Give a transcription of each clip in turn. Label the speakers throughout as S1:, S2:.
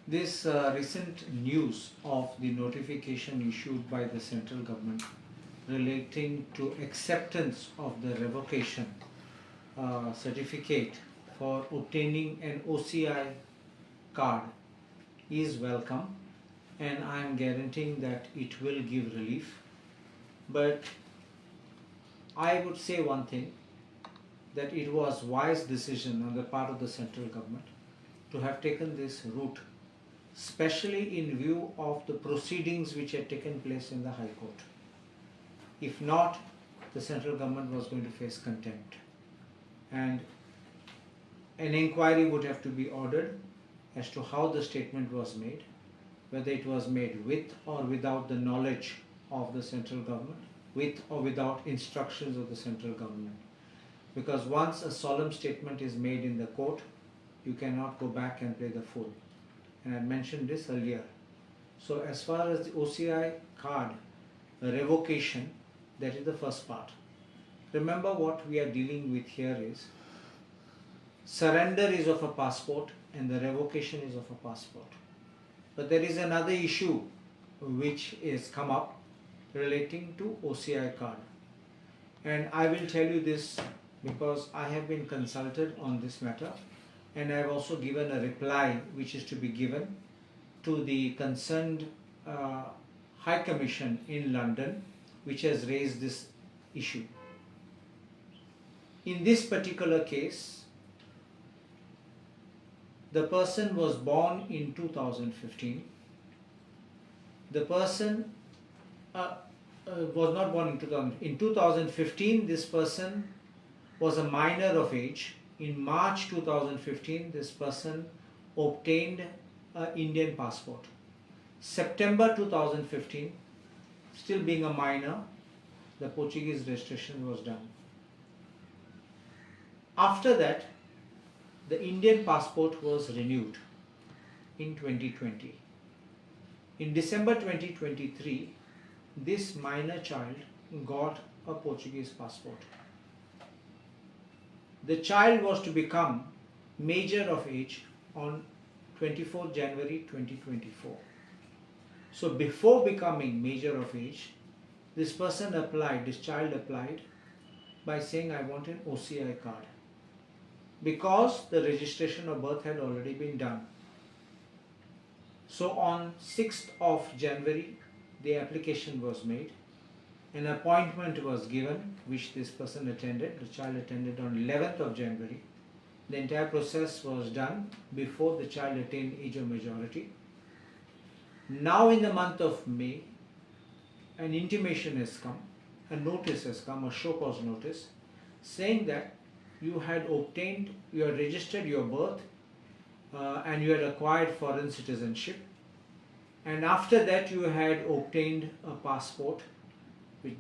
S1: This recent news of the notification issued by the central government relating to acceptance of the revocation certificate for obtaining an OCI card is welcome, and I am guaranteeing that it will give relief. But I would say one thing, that it was wise decision on the part of the central government to have taken this route, especially in view of the proceedings which had taken place in the High Court. If not, the central government was going to face contempt, and an inquiry would have to be ordered as to how the statement was made, whether it was made with or without the knowledge of the central government, with or without instructions of the central government. Because once a solemn statement is made in the court, you cannot go back and play the fool. And I mentioned this earlier. So as far as the OCI card revocation, that is the first part. Remember, what we are dealing with here is surrender is of a passport and the revocation is of a passport. But there is another issue which is come up relating to OCI card. And I will tell you this because I have been consulted on this matter, and I have also given a reply which is to be given to the concerned High Commission in London, which has raised this issue. In this particular case, the person was born in 2015. The person was not born in 2000. In 2015, this person was a minor of age. In March 2015, this person obtained an Indian passport. September 2015, still being a minor, the Portuguese registration was done. After that, the Indian passport was renewed in 2020. In December 2023, this minor child got a Portuguese passport. The child was to become major of age on 24 January 2024. So before becoming major of age, this child applied by saying, I want an OCI card, because the registration of birth had already been done. So on 6th of January, the application was made. An appointment was given, which this person attended. The child attended on 11th of January. The entire process was done before the child attained age of majority. Now in the month of May, an intimation has come, a notice has come, a show cause notice, saying that you had registered your birth and you had acquired foreign citizenship, and after that you had obtained a passport,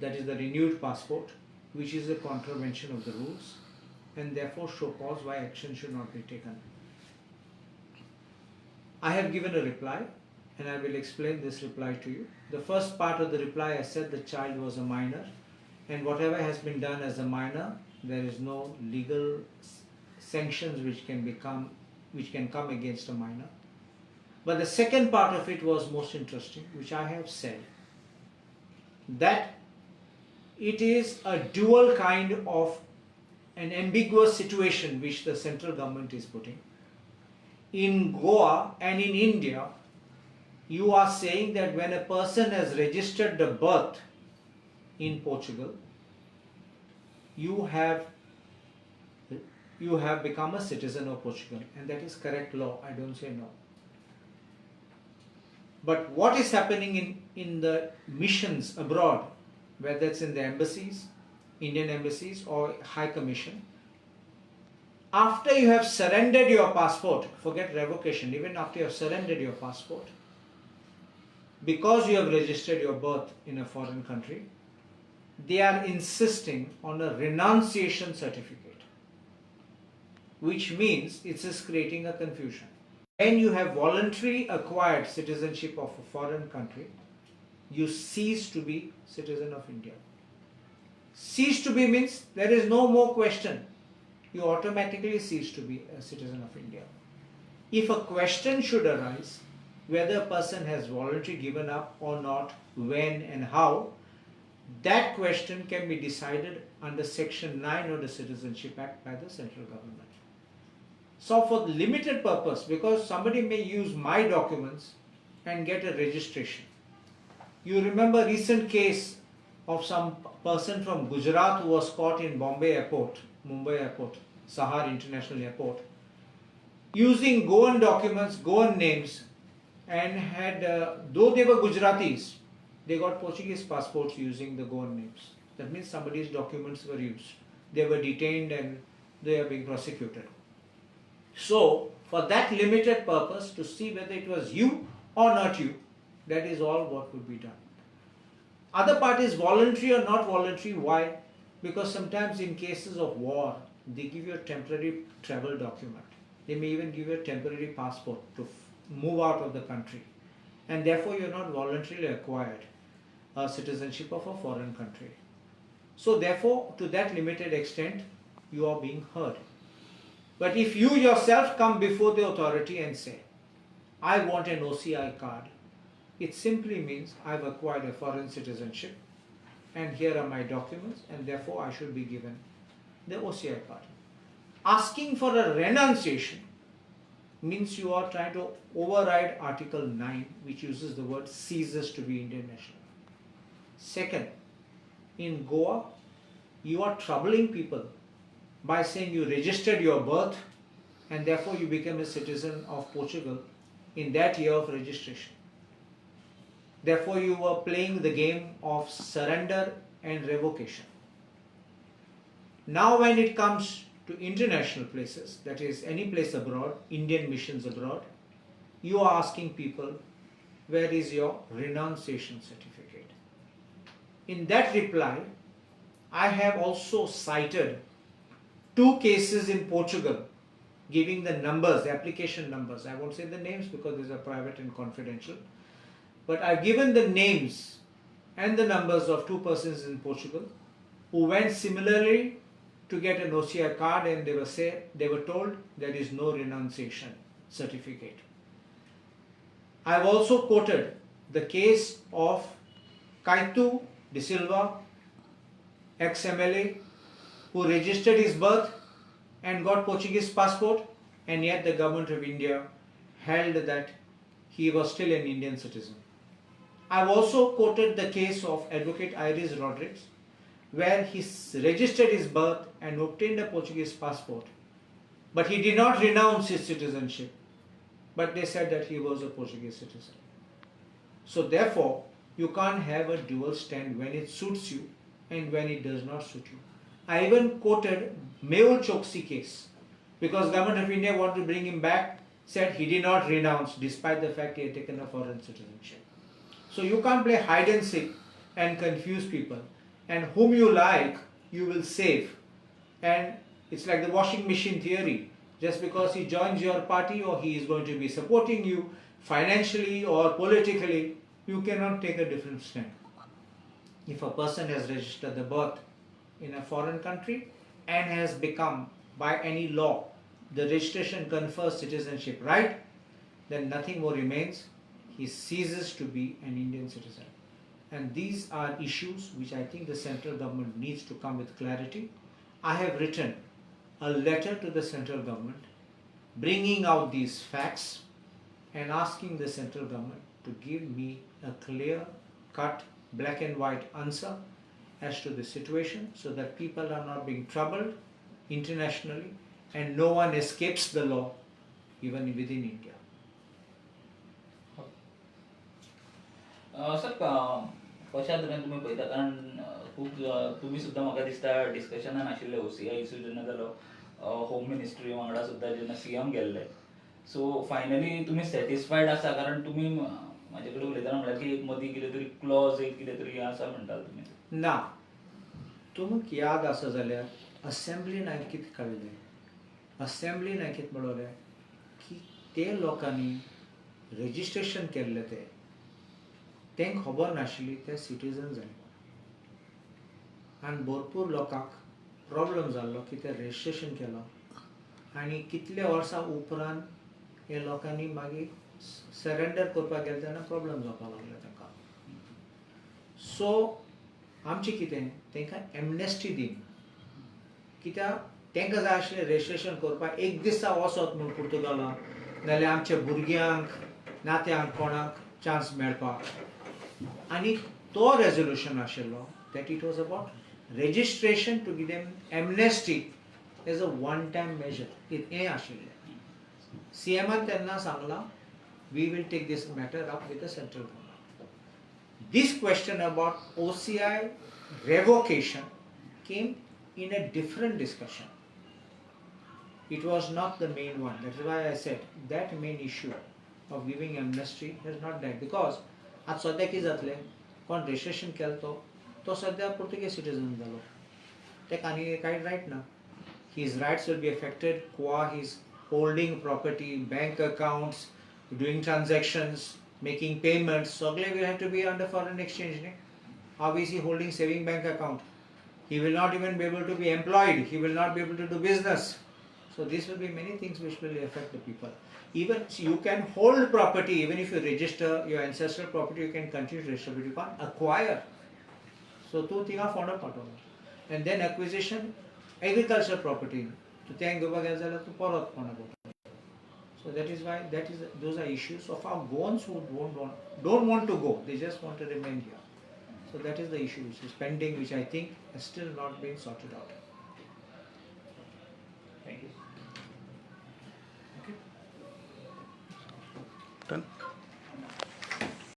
S1: that is the renewed passport, which is a contravention of the rules, and therefore show cause why action should not be taken. I have given a reply, and I will explain this reply to you. The first part of the reply, I said the child was a minor, and whatever has been done as a minor, there is no legal sanctions which can come against a minor. But the second part of it was most interesting, which I have said, that it is a dual kind of an ambiguous situation which the central government is putting. In Goa and in India, you are saying that when a person has registered the birth in Portugal, you have become a citizen of Portugal, and that is correct law. I don't say no. But what is happening in the missions abroad, whether it's in the embassies, Indian embassies or High Commission, after you have surrendered your passport, forget revocation, even after you have surrendered your passport, because you have registered your birth in a foreign country, they are insisting on a renunciation certificate, which means it is creating a confusion. When you have voluntarily acquired citizenship of a foreign country, you cease to be citizen of India. Cease to be means there is no more question. You automatically cease to be a citizen of India. If a question should arise whether a person has voluntarily given up or not, when and how, that question can be decided under Section 9 of the Citizenship Act by the central government. So for the limited purpose, because somebody may use my documents and get a registration. You remember recent case of some person from Gujarat who was caught in Mumbai Airport, Sahar International Airport, using Goan documents, Goan names, and had, though they were Gujaratis, they got Portuguese passports using the Goan names. That means somebody's documents were used. They were detained and they are being prosecuted. So, for that limited purpose, to see whether it was you or not you, that is all what would be done. Other part is voluntary or not voluntary. Why? Because sometimes in cases of war, they give you a temporary travel document. They may even give you a temporary passport to move out of the country. And therefore, you are not voluntarily acquired a citizenship of a foreign country. So therefore, to that limited extent, you are being heard. But if you yourself come before the authority and say, I want an OCI card, it simply means I've acquired a foreign citizenship and here are my documents and therefore I should be given the OCI card. Asking for a renunciation means you are trying to override Article 9, which uses the word ceases to be Indian national. Second, in Goa, you are troubling people by saying you registered your birth and therefore you became a citizen of Portugal in that year of registration. Therefore, you were playing the game of surrender and revocation. Now, when it comes to international places, that is any place abroad, Indian missions abroad, you are asking people, where is your renunciation certificate? In that reply, I have also cited 2 cases in Portugal giving the numbers, the application numbers. I won't say the names because these are private and confidential. But I've given the names and the numbers of 2 persons in Portugal who went similarly to get an OCI card and they were told there is no renunciation certificate. I've also quoted the case of Kaitu de Silva, ex-MLA, who registered his birth and got Portuguese passport, and yet the government of India held that he was still an Indian citizen. I've also quoted the case of Advocate Iris Rodrigues, where he registered his birth and obtained a Portuguese passport, but he did not renounce his citizenship, but they said that he was a Portuguese citizen. So therefore, you can't have a dual stand when it suits you and when it does not suit you. I even quoted Mehul Choksi case, because government of India wanted to bring him back, said he did not renounce despite the fact he had taken a foreign citizenship. So you can't play hide and seek and confuse people, and whom you like, you will save. And it's like the washing machine theory. Just because he joins your party or he is going to be supporting you financially or politically, you cannot take a different stand. If a person has registered the birth in a foreign country and has become, by any law, the registration confers citizenship right, then nothing more remains. He ceases to be an Indian citizen. And these are issues which I think the central government needs to come with clarity. I have written a letter to the central government bringing out these facts and asking the central government to give me a clear-cut, black and white answer as to the situation, so that people are not being troubled internationally and no one escapes the law even within India.
S2: Sir कशा तरेन तुमी पळयता कारण खूब तुमी सुद्दां म्हाका दिसता डिस्कशनान आशिल्ले OCI इशू जेन्ना जालो होम मिनिस्ट्री वांगडा सुद्दां जेन्ना CM गेल्ले सो फायनली तुमी सॅटिस्फायड आसा कारण तुमी म्हाजे कडेन उलयतना म्हळ्यार की एक मदीं कितें तरी क्लॉज एक कितें तरी आसा म्हणटाल तुमी
S1: ना तुमक याद आसा जाल्यार असेंब्लीन हांवें कितें काडलें असेंब्लीन हांवें कितें म्हणलें की ते लोकांनी रेजिस्ट्रेशन केल्लें तें तांकां खबर नाशिल्ली ते सिटीजन जाले आनी भरपूर लोकांक प्रॉब्लम जाल्लो की ते रेजिस्ट्रेशन केलो आनी कितले वर्सां उपरांत हे लोकांनी मागीर सरेंडर करपाक गेले तेन्ना प्रॉब्लम जावपाक लागले तांकां. सो आमचें कितें तांकां एमनेस्टी दिन, कित्याक तांकां जाय आशिल्लें रजिस्ट्रेशन करपाक एक दिसा वचत म्हूण पुर्तुगालाक, नाल्यार आमच्या भुरग्यांक नात्यांक कोणाक चान्स मेळपाक. आनी तो रेजोल्युशन आशिल्लो that it was about registration to give them amnesty as a one time measure. हें आशिल्लें. CMन तेन्ना सांगलां we will take this matter up with the central government. This question about OCI revocation came in a different discussion. It was not the main one. That's why I said that main issue of giving amnesty has not died, because आज सद्या कितें जातलें, कोण registration केलो तो सद्या Portuguese citizen जालो, ताका आनी कांय रायट ना. His rights will be affected qua his holding property, bank accounts, doing transactions, making payments. Sogle will have to be under foreign exchange. How is he holding saving bank account? He will not even be able to be employed. He will not be able to do business. So this will be many things which will affect the people. Even you can hold property, even if you register your ancestral property, you can continue to register, but you can't acquire. So tu tinga fonda patona. And then acquisition, agricultural property. Tu tenga goba gazala tu porot fonda patona. So that is why those are issues of our Goans who don't want to go. They just want to remain here. So that is the issue which is pending, which I think has still not been sorted out.